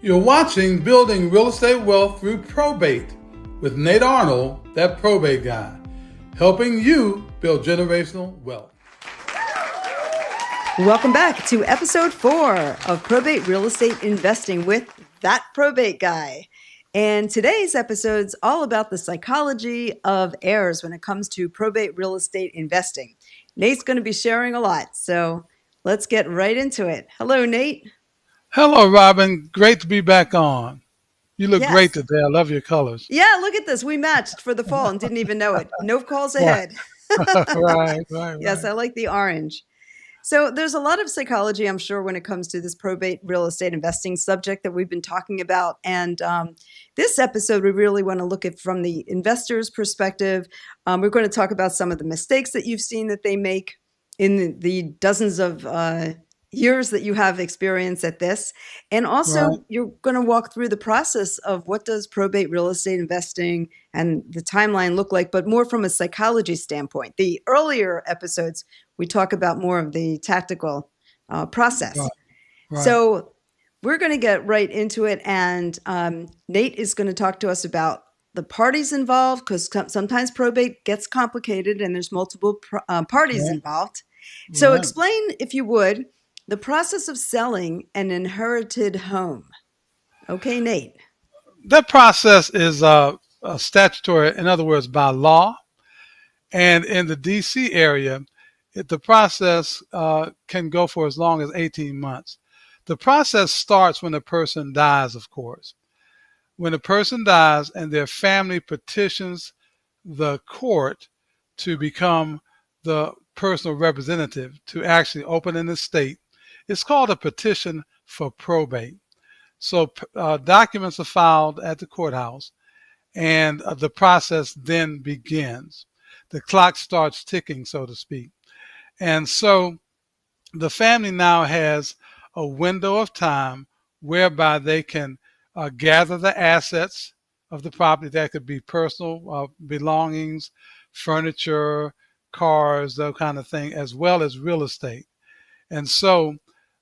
You're watching Building Real Estate Wealth Through Probate with Nate Arnold, that probate guy, helping you build generational wealth. Welcome back to episode 4 of Probate Real Estate Investing with that probate guy. And today's episode's all about the psychology of heirs when it comes to probate real estate investing. Nate's going to be sharing a lot, so let's get right into it. Hello, Nate. Hello, Robyn. Great to be back on. You look Yes. great today. I love your colors. Yeah, look at this. We matched for the fall and didn't even know it. No calls ahead. Right. Yes, I like the orange. So there's a lot of psychology, I'm sure, when it comes to this probate real estate investing subject that we've been talking about. And this episode, we really want to look at from the investor's perspective. We're going to talk about some of the mistakes that you've seen that they make in the dozens of years that you have experience at this. And also, You're going to walk through the process of what does probate real estate investing and the timeline look like, but more from a psychology standpoint. The earlier episodes, we talk about more of the tactical process. Right. So we're going to get right into it. And Nate is going to talk to us about the parties involved, because sometimes probate gets complicated and there's multiple parties involved. So explain, if you would, the process of selling an inherited home. Okay, Nate. That process is statutory, in other words, by law. And in the D.C. area, the process can go for as long as 18 months. The process starts when a person dies, of course. When a person dies and their family petitions the court to become the personal representative to actually open an estate, it's called a petition for probate. So documents are filed at the courthouse, and the process then begins. The clock starts ticking, so to speak. And so the family now has a window of time whereby they can gather the assets of the property. That could be personal belongings, furniture, cars, that kind of thing, as well as real estate. And so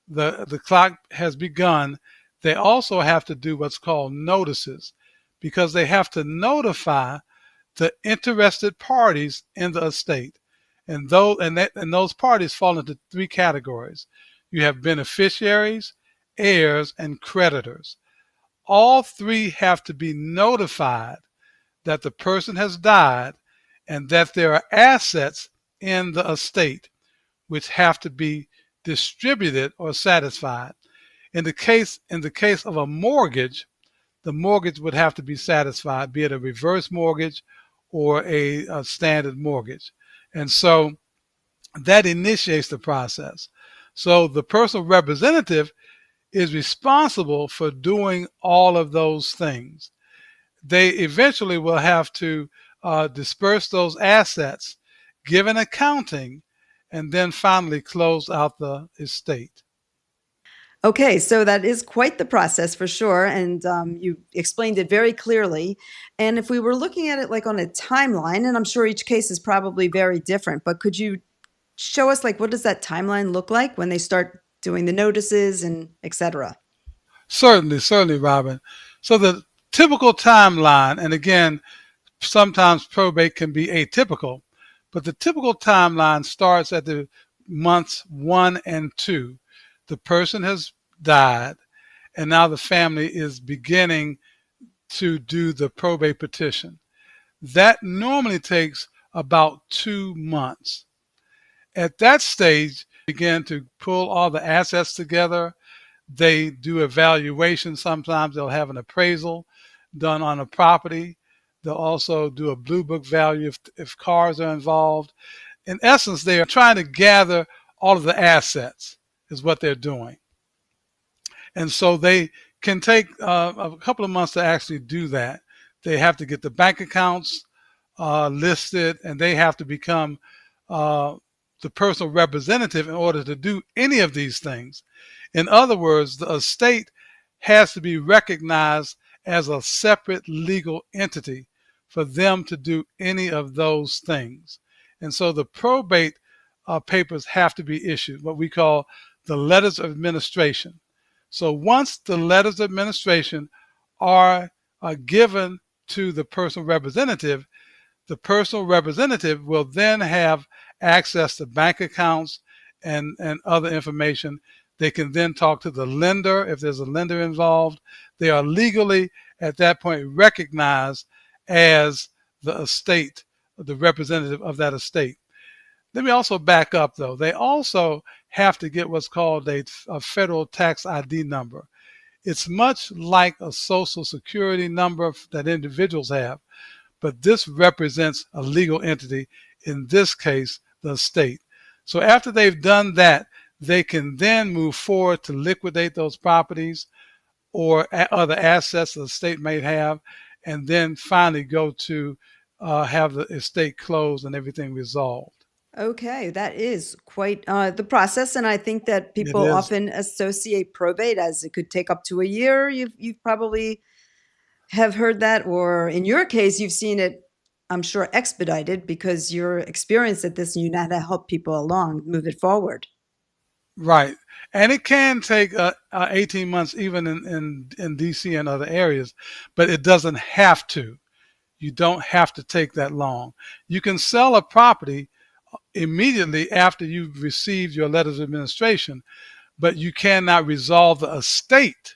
the clock has begun. They also have to do what's called notices, because they have to notify the interested parties in the estate. And those parties fall into 3 categories. You have beneficiaries, heirs, and creditors. All 3 have to be notified that the person has died and that there are assets in the estate which have to be distributed or satisfied. In the case of a mortgage, the mortgage would have to be satisfied, be it a reverse mortgage or a standard mortgage. And so that initiates the process. So the personal representative is responsible for doing all of those things. They eventually will have to disperse those assets, give an accounting, and then finally close out the estate. Okay, so that is quite the process for sure. And you explained it very clearly. And if we were looking at it like on a timeline, and I'm sure each case is probably very different, but could you show us like what does that timeline look like when they start doing the notices and et cetera? Certainly, Robyn. So the typical timeline, and again, sometimes probate can be atypical, but the typical timeline starts at the months 1 and 2. The person has died, and now the family is beginning to do the probate petition. That normally takes about 2 months. At that stage, begin to pull all the assets together. They do evaluation. Sometimes they'll have an appraisal done on a property. They'll also do a blue book value if cars are involved. In essence, they are trying to gather all of the assets is what they're doing. And so they can take a couple of months to actually do that. They have to get the bank accounts listed, and they have to become the personal representative in order to do any of these things. In other words, the estate has to be recognized as a separate legal entity for them to do any of those things. And so the probate papers have to be issued, what we call the letters of administration. So once the letters of administration are given to the personal representative, the personal representative will then have access to bank accounts and other information. They can then talk to the lender if there's a lender involved. They are legally at that point recognized as the estate, the representative of that estate. Let me also back up though. They also have to get what's called a federal tax ID number. It's much like a social security number that individuals have, but this represents a legal entity, in this case, the estate. So after they've done that, they can then move forward to liquidate those properties or other assets the estate may have, and then finally go to have the estate closed and everything resolved. Okay, that is quite the process, and I think that It people is. often associate probate as it could take up to a year. You've probably have heard that, or in your case, you've seen it, I'm sure, expedited because you're experienced at this and you know how to help people along, move it forward. Right. And it can take 18 months even in DC and other areas, but it doesn't have to. You don't have to take that long. You can sell a property immediately after you've received your letters of administration, but you cannot resolve the estate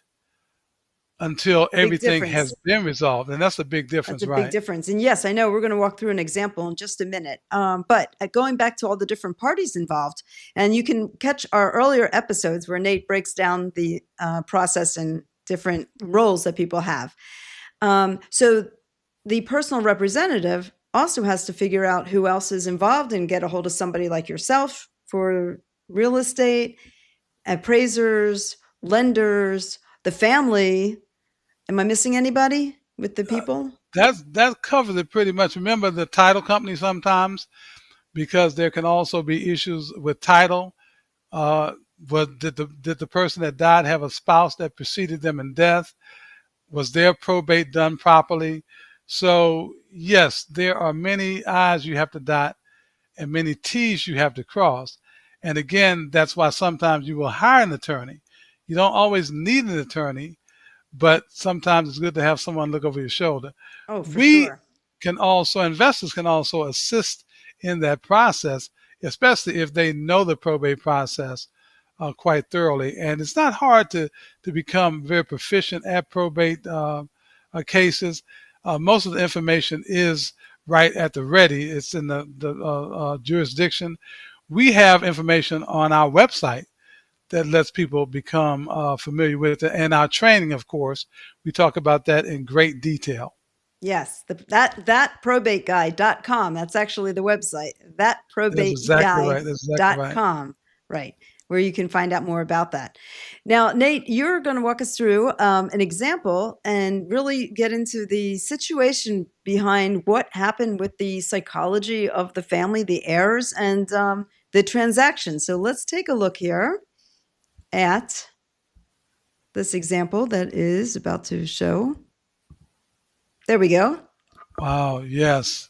until Big everything has difference. been resolved. And that's a big That's difference, a big right? difference. And yes, I know we're going to walk through an example in just a minute. But going back to all the different parties involved, and you can catch our earlier episodes where Nate breaks down the process and different roles that people have. So the personal representative also has to figure out who else is involved and get a hold of somebody like yourself for real estate, appraisers, lenders, the family. Am I missing anybody with the people? That covers it pretty much. Remember the title company sometimes, because there can also be issues with title. Uh, did the person that died have a spouse that preceded them in death? Was their probate done properly? So yes, there are many I's you have to dot and many T's you have to cross. And again, that's why sometimes you will hire an attorney. You don't always need an attorney, but sometimes it's good to have someone look over your shoulder. Oh, for We sure. investors can also assist in that process, especially if they know the probate process quite thoroughly. And it's not hard to become very proficient at probate cases. Most of the information is right at the ready. It's in the jurisdiction. We have information on our website that lets people become familiar with it. And our training, of course, we talk about that in great detail. Yes, that probateguy.com. That's actually the website. That's exactly right. That's exactly right. Thatprobateguy.com. Right, where you can find out more about that. Now, Nate, you're going to walk us through an example and really get into the situation behind what happened with the psychology of the family, the heirs, and the transaction. So let's take a look here at this example that is about to show. There we go. Wow, yes.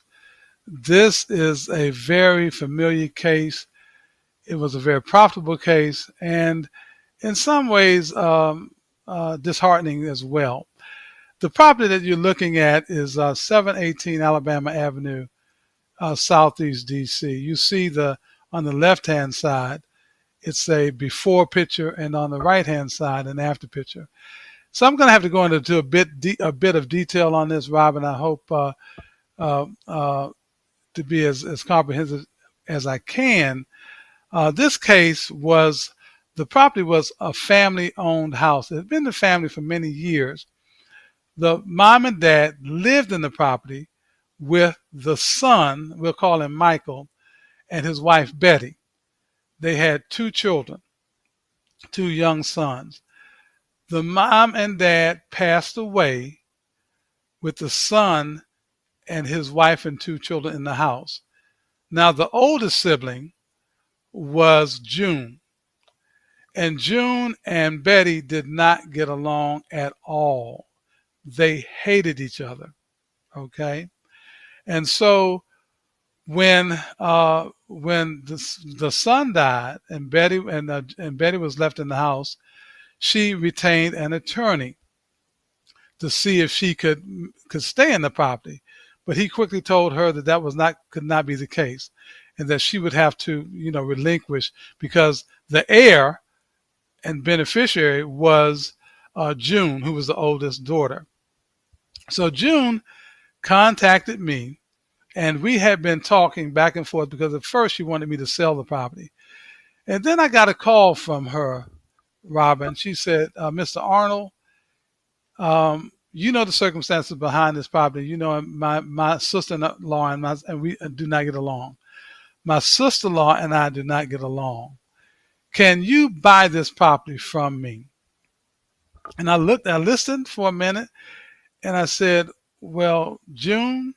This is a very familiar case. It was a very profitable case and in some ways disheartening as well. The property that you're looking at is 718 Alabama Avenue, Southeast DC. You see on the left-hand side, it's a before picture, and on the right-hand side, an after picture. So I'm going to have to go into a bit of detail on this, Robyn. I hope to be as comprehensive as I can. This case the property was a family-owned house. It had been the family for many years. The mom and dad lived in the property with the son, we'll call him Michael, and his wife Betty. They had two children, two young sons. The mom and dad passed away with the son and his wife and two children in the house. Now, the oldest sibling was June, and June and Betty did not get along at all. They hated each other. Okay, and so when the son died and Betty was left in the house, she retained an attorney to see if she could stay in the property. But he quickly told her that could not be the case, and that she would have to, relinquish, because the heir and beneficiary was June, who was the oldest daughter. So June contacted me, and we had been talking back and forth, because at first she wanted me to sell the property. And then I got a call from her, Robyn. She said, Mr. Arnold, you know the circumstances behind this property. You know, my sister-in-law and we do not get along. My sister-in-law and I do not get along. Can you buy this property from me? And I listened for a minute, and I said, well, June,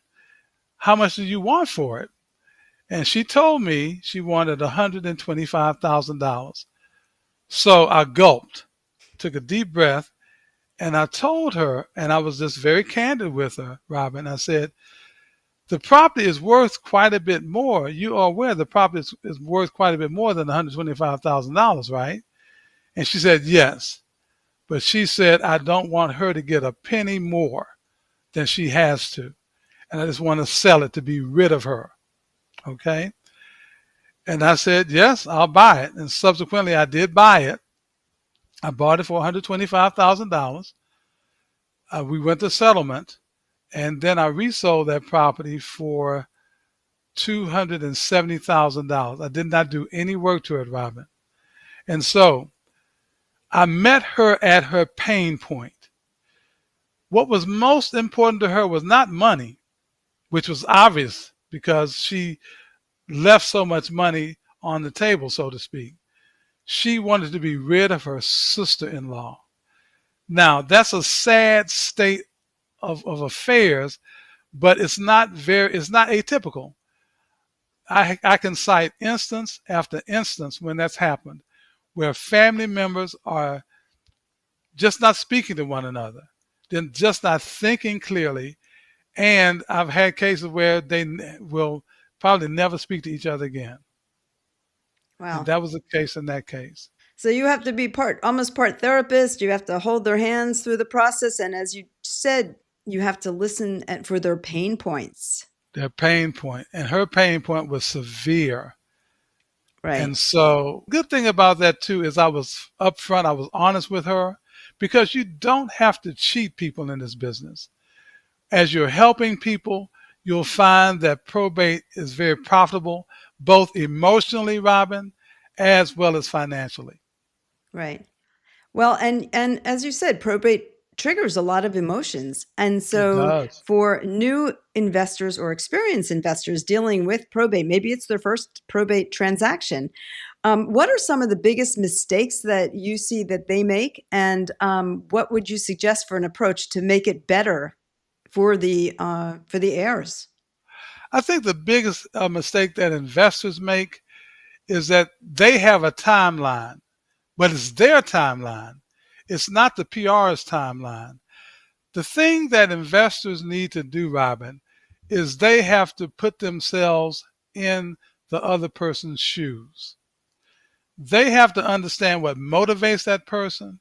how much do you want for it? And she told me she wanted $125,000. So I gulped, took a deep breath, and I told her, and I was just very candid with her, Robyn. I said, the property is worth quite a bit more. You are aware the property is worth quite a bit more than $125,000, right? And she said, yes. But she said, I don't want her to get a penny more than she has to. And I just want to sell it to be rid of her. Okay? And I said, yes, I'll buy it. And subsequently, I did buy it. I bought it for $125,000. We went to settlement, and then I resold that property for $270,000. I did not do any work to it, Robyn. And so I met her at her pain point. What was most important to her was not money, which was obvious because she left so much money on the table, so to speak. She wanted to be rid of her sister-in-law. Now, that's a sad state of affairs, but it's not atypical. I can cite instance after instance when that's happened, where family members are just not speaking to one another, they're just not thinking clearly, and I've had cases where they will probably never speak to each other again. Wow. And that was the case in that case. So you have to be almost part therapist. You have to hold their hands through the process. And as you said, you have to listen for their pain points. Their pain point. And her pain point was severe. Right. And so good thing about that too is I was upfront, I was honest with her, because you don't have to cheat people in this business. As you're helping people, you'll find that probate is very profitable, both emotionally, Robyn, as well as financially. Right. Well, and as you said, probate triggers a lot of emotions. And so for new investors or experienced investors dealing with probate, maybe it's their first probate transaction. What are some of the biggest mistakes that you see that they make? And what would you suggest for an approach to make it better for the heirs? I think the biggest mistake that investors make is that they have a timeline, but it's their timeline. It's not the PR's timeline. The thing that investors need to do, Robyn, is they have to put themselves in the other person's shoes. They have to understand what motivates that person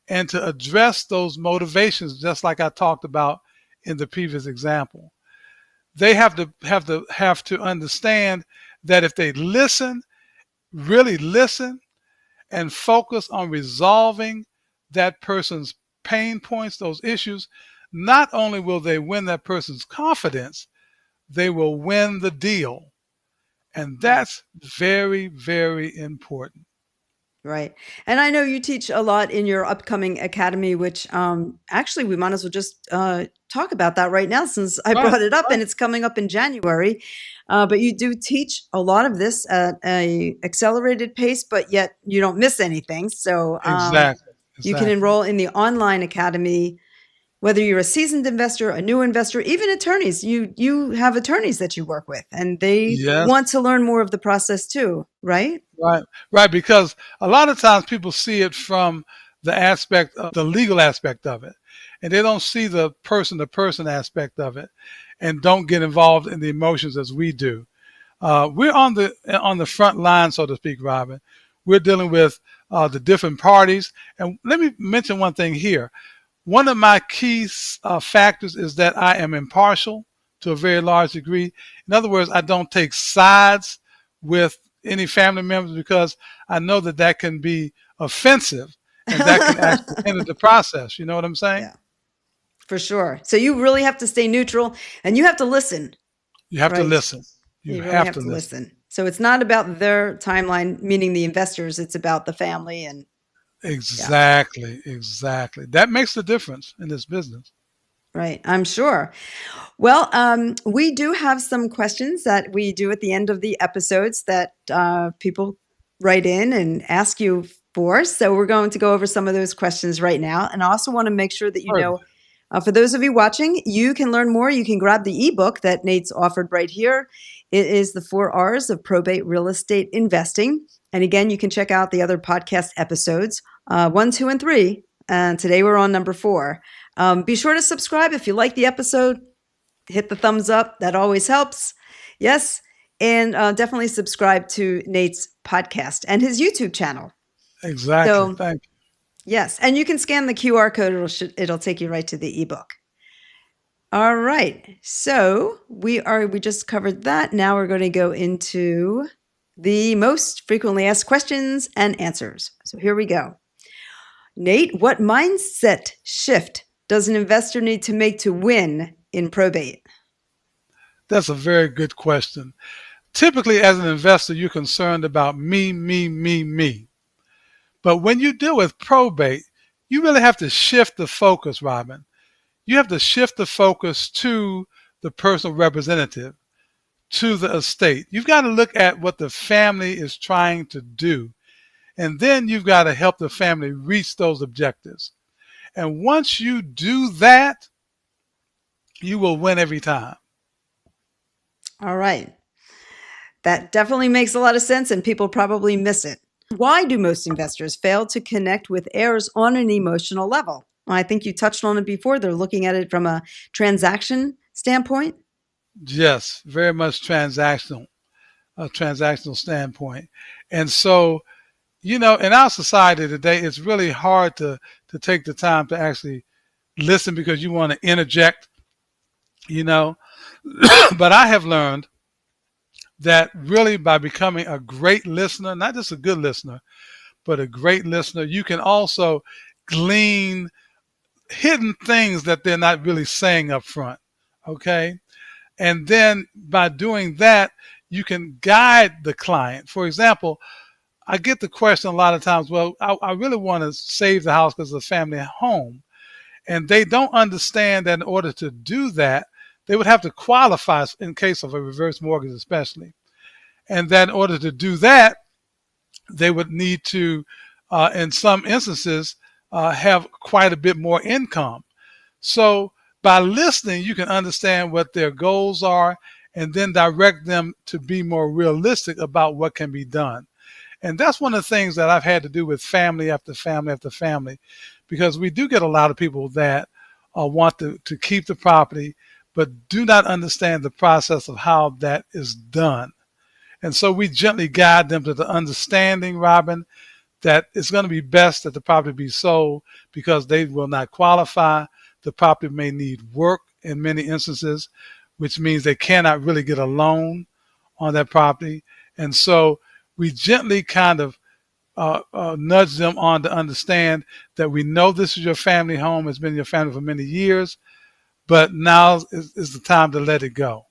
and to address those motivations, just like I talked about in the previous example. They have to understand that if they listen, really listen, and focus on resolving that person's pain points, those issues, not only will they win that person's confidence, they will win the deal. And that's very, very important. Right. And I know you teach a lot in your upcoming academy, which actually we might as well just talk about that right now since I brought it up and it's coming up in January. But you do teach a lot of this at an accelerated pace, but yet you don't miss anything. So Exactly. You can enroll in the online academy, whether you're a seasoned investor, a new investor, even attorneys. You have attorneys that you work with, and they want to learn more of the process too, right? Right. Because a lot of times people see it from the aspect of the legal aspect of it, and they don't see the person-to-person aspect of it, and don't get involved in the emotions as we do. We're on the front line, so to speak, Robyn. We're dealing with the different parties. And let me mention one thing here. One of my key factors is that I am impartial to a very large degree. In other words, I don't take sides with any family members because I know that that can be offensive and that can actually hinder the process. You know what I'm saying? Yeah, for sure. So you really have to stay neutral and you have to listen. You have to Right. listen. You really have to listen. So it's not about their timeline, meaning the investors. It's about the family and Exactly. Exactly. That makes the difference in this business. right. I'm sure. Well, we do have some questions that we do at the end of the episodes that people write in and ask you for. So we're going to go over some of those questions right now. And I also want to make sure that you know, for those of you watching, you can learn more. You can grab the ebook that Nate's offered right here. It is the 4 R's of probate real estate investing. And again, you can check out the other podcast episodes, 1, 2, and 3. And today we're on number 4. Be sure to subscribe if you like the episode. Hit the thumbs up. That always helps. Yes. And definitely subscribe to Nate's podcast and his YouTube channel. Exactly. So, thank you. Yes. And you can scan the QR code. It'll take you right to the ebook. All right. So we just covered that. Now we're going to go into the most frequently asked questions and answers. So here we go. Nate, what mindset shift does an investor need to make to win in probate? That's a very good question. Typically, as an investor, you're concerned about me, me, me, me. But when you deal with probate, you really have to shift the focus, Robyn. You have to shift the focus to the personal representative, to the estate. You've got to look at what the family is trying to do. And then you've got to help the family reach those objectives. And once you do that, you will win every time. All right. That definitely makes a lot of sense, and people probably miss it. Why do most investors fail to connect with heirs on an emotional level? Well, I think you touched on it before. They're looking at it from a transaction standpoint. Yes, very much transactional, a transactional standpoint. And so, in our society today, it's really hard to take the time to actually listen because you want to interject, But I have learned that really by becoming a great listener, not just a good listener, but a great listener, you can also glean hidden things that they're not really saying up front. Okay. And then by doing that, you can guide the client. For example, I get the question a lot of times, well, I really want to save the house because it's a family home. And they don't understand that in order to do that, they would have to qualify in case of a reverse mortgage especially. And that in order to do that, they would need to, in some instances, have quite a bit more income. So by listening, you can understand what their goals are and then direct them to be more realistic about what can be done. And that's one of the things that I've had to do with family after family after family, because we do get a lot of people that want to keep the property, but do not understand the process of how that is done. And so we gently guide them to the understanding, Robyn, that it's going to be best that the property be sold because they will not qualify. The property may need work in many instances, which means they cannot really get a loan on that property. And so we gently kind of nudge them on to understand that we know this is your family home. It's been your family for many years, but now is the time to let it go.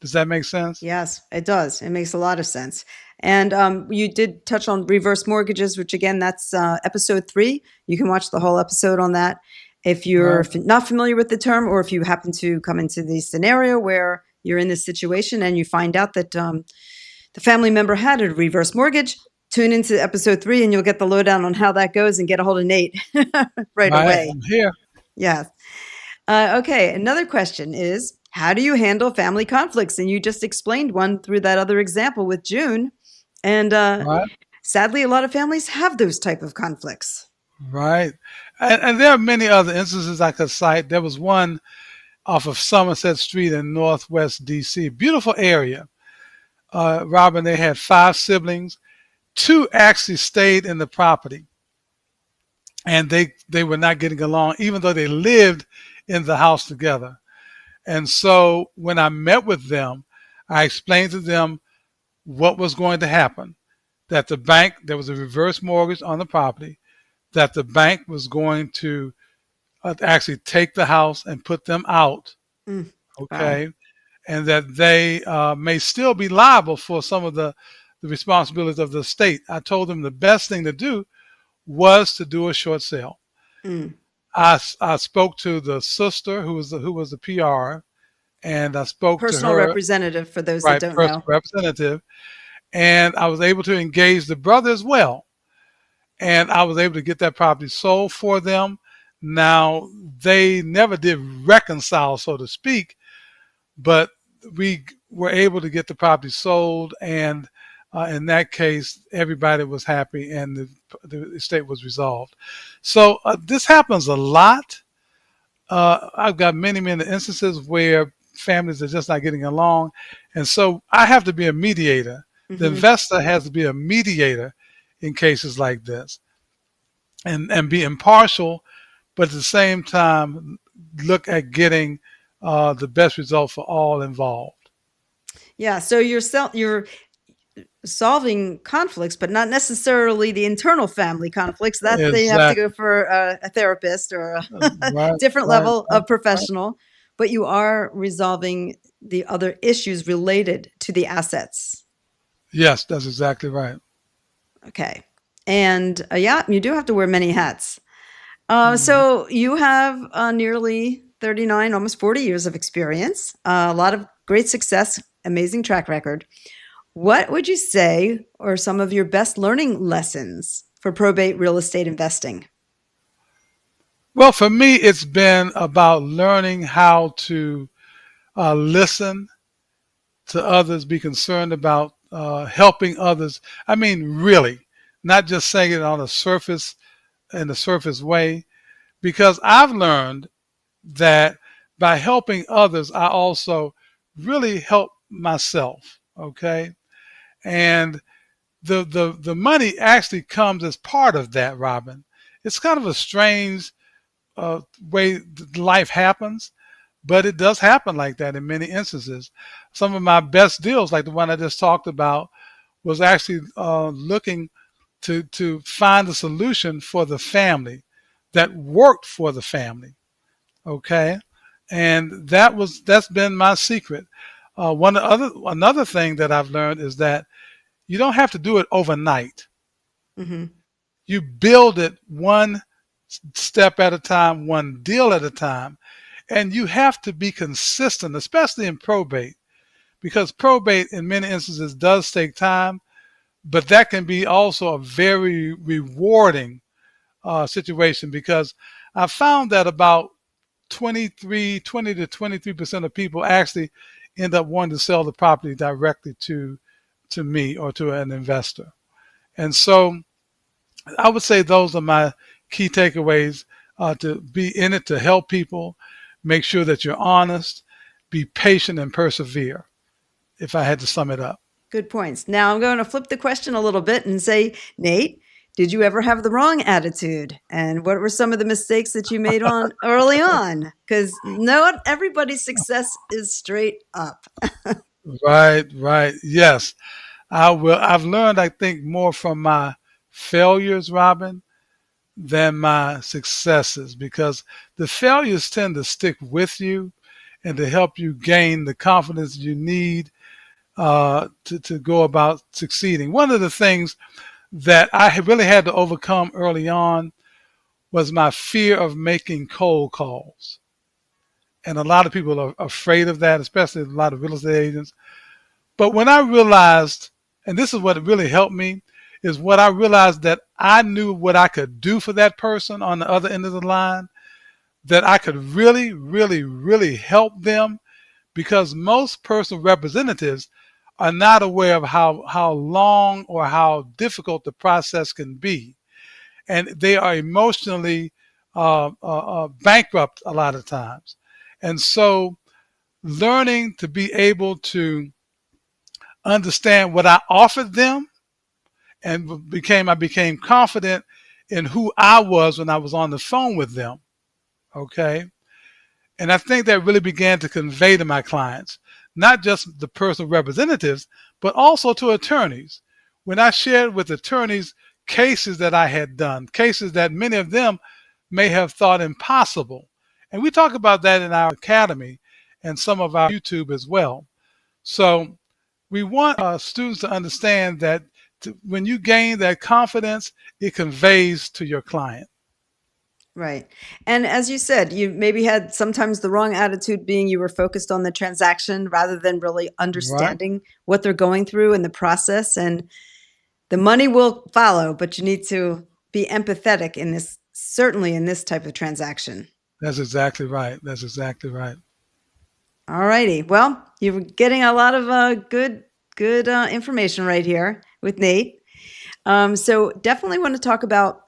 Does that make sense? Yes, it does. It makes a lot of sense. And you did touch on reverse mortgages, which again, that's episode 3. You can watch the whole episode on that. If you're not familiar with the term, or if you happen to come into the scenario where you're in this situation and you find out that the family member had a reverse mortgage, tune into episode 3 and you'll get the lowdown on how that goes and get a hold of Nate right away. I'm here. Yes. Okay. Another question is, how do you handle family conflicts? And you just explained one through that other example with June. And sadly, a lot of families have those type of conflicts. Right. And there are many other instances I could cite. There was one off of Somerset Street in Northwest D.C. Beautiful area. Robyn, they had 5 siblings. 2 actually stayed in the property. and they were not getting along, even though they lived in the house together. And so when I met with them, I explained to them what was going to happen, that the bank, there was a reverse mortgage on the property, that the bank was going to actually take the house and put them out, Mm. Wow. okay, and that they may still be liable for some of the responsibilities of the estate. I told them the best thing to do was to do a short sale. Mm. I spoke to the sister who was the PR, and I spoke to Personal her, representative for those that right, don't personal know. representative, and I was able to engage the brother as well, and I was able to get that property sold for them. Now they never did reconcile, so to speak, but we were able to get the property sold, and in that case, everybody was happy, and the estate was resolved. So this happens a lot. I've got many instances where families are just not getting along, and so I have to be a mediator. The Hmm. investor has to be a mediator in cases like this, and be impartial, but at the same time look at getting the best result for all involved. Yeah. So you're solving conflicts, but not necessarily the internal family conflicts. That they have to go Exactly. for a therapist or a Right, different right, level right, of right. professional. But you are resolving the other issues related to the assets. Yes, that's exactly right. Okay. And yeah, you do have to wear many hats. Mhm. So you have nearly 39, almost 40 years of experience, a lot of great success, amazing track record. What would you say are some of your best learning lessons for probate real estate investing? Well, for me, it's been about learning how to listen to others, be concerned about helping others. I mean, really, not just saying it on a surface, in a surface way, because I've learned that by helping others, I also really help myself. Okay. And the money actually comes as part of that, Robyn. It's kind of a strange way life happens, but it does happen like that in many instances. Some of my best deals, like the one I just talked about, was actually looking to find a solution for the family that worked for the family. Okay, and that's been my secret. Another thing that I've learned is that you don't have to do it overnight. Hmm. You build it one step at a time, one deal at a time, and you have to be consistent, especially in probate, because probate in many instances does take time, but that can be also a very rewarding situation, because I found that about 20 to 23% of people actually end up wanting to sell the property directly to me or to an investor. And so I would say those are my key takeaways, to be in it to help people, make sure that you're honest, be patient, and persevere, if I had to sum it up. Good points. Now I'm going to flip the question a little bit and say, Nate, did you ever have the wrong attitude? And what were some of the mistakes that you made on early on? Because not everybody's success is straight up. Right, right. Yes, I will. I've learned, I think, more from my failures, Robyn, than my successes, because the failures tend to stick with you and to help you gain the confidence you need to go about succeeding. One of the things that I really had to overcome early on was my fear of making cold calls. And a lot of people are afraid of that, especially a lot of real estate agents. But when I realized, and this is what really helped me, is what I realized, that I knew what I could do for that person on the other end of the line, that I could really help them, because most personal representatives are not aware of how long or how difficult the process can be. And they are emotionally bankrupt a lot of times. And so learning to be able to understand what I offered them, and I became confident in who I was when I was on the phone with them. Okay. And I think that really began to convey to my clients, not just the personal representatives, but also to attorneys. When I shared with attorneys cases that I had done, cases that many of them may have thought impossible. And we talk about that in our academy and some of our YouTube as well. So we want students to understand that when you gain that confidence, it conveys to your client. Right. And as you said, you maybe had sometimes the wrong attitude, being you were focused on the transaction rather than really Right. understanding what they're going through in the process. And the money will follow, but you need to be empathetic in this, certainly in this type of transaction. That's exactly right. That's exactly right. All righty. Well, you're getting a lot of good information right here with Nate. So definitely want to talk about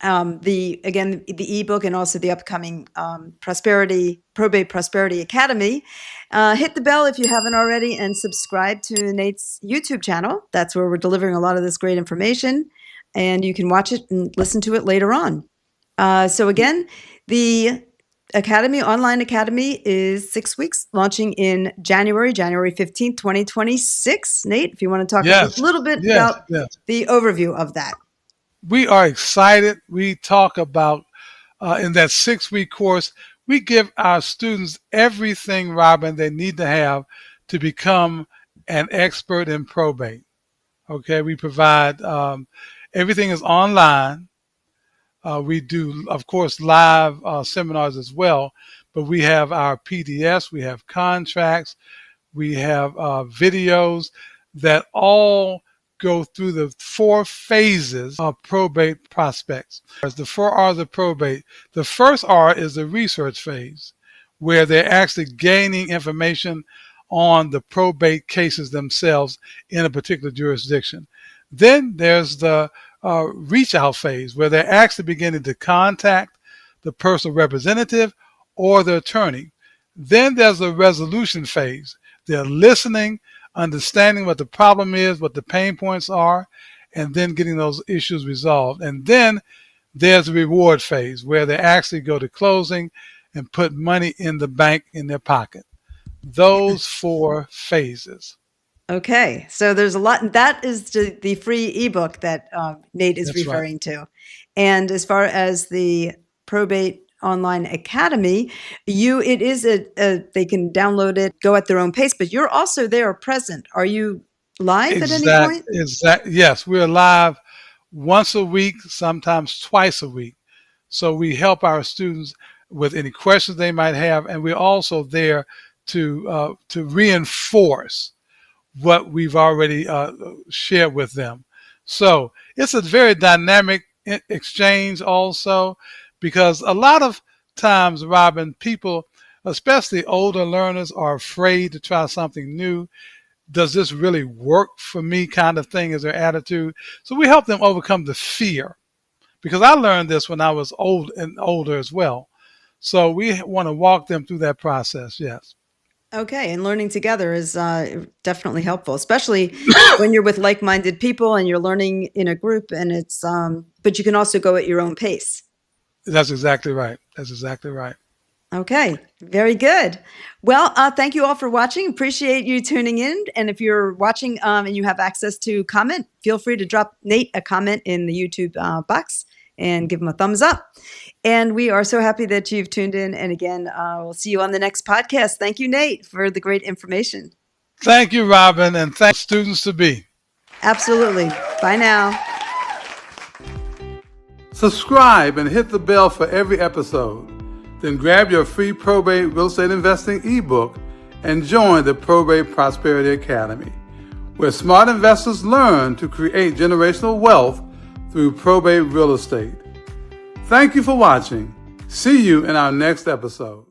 the ebook and also the upcoming Probate Prosperity Academy. Hit the bell if you haven't already, and subscribe to Nate's YouTube channel. That's where we're delivering a lot of this great information, and you can watch it and listen to it later on. So again, the online academy is 6 weeks, launching in January 15th, 2026. Nate, if you want to talk a little bit about the overview of that. We are excited. We talk about in that 6-week course, we give our students everything, Robyn, they need to have to become an expert in probate. Okay, we provide everything is online. We do, of course, live seminars as well, but we have our PDFs, we have contracts, we have videos that all go through the 4 phases of probate prospects. The 4 R's of probate. The first R is the research phase, where they're actually gaining information on the probate cases themselves in a particular jurisdiction. Then there's the reach out phase, where they're actually beginning to contact the personal representative or the attorney. Then there's the resolution phase. They're listening, understanding what the problem is, what the pain points are, and then getting those issues resolved. And then there's the reward phase, where they actually go to closing and put money in the bank in their pocket. Those 4 phases. Okay, so there's a lot. That is the free ebook that Nate is referring to. And as far as the Probate Online Academy, it is they can download it, go at their own pace, but you're also there present. Are you live at any point? Yes, we're live once a week, sometimes twice a week. So we help our students with any questions they might have, and we're also there to reinforce what we've already shared with them. So it's a very dynamic exchange also, because a lot of times, Robyn, people, especially older learners, are afraid to try something new. Does this really work for me, kind of thing is their attitude. So we help them overcome the fear, because I learned this when I was older as well. So we want to walk them through that process. Yes. Okay, and learning together is definitely helpful, especially when you're with like-minded people and you're learning in a group. And it's, but you can also go at your own pace. That's exactly right. That's exactly right. Okay, very good. Well, thank you all for watching. Appreciate you tuning in. And if you're watching and you have access to comment, feel free to drop Nate a comment in the YouTube box and give him a thumbs up. And we are so happy that you've tuned in. And again, we'll see you on the next podcast. Thank you, Nate, for the great information. Thank you, Robyn, and thanks students to be. Absolutely. Bye now. Subscribe and hit the bell for every episode. Then grab your free probate real estate investing ebook and join the Probate Prosperity Academy, where smart investors learn to create generational wealth through probate real estate. Thank you for watching. See you in our next episode.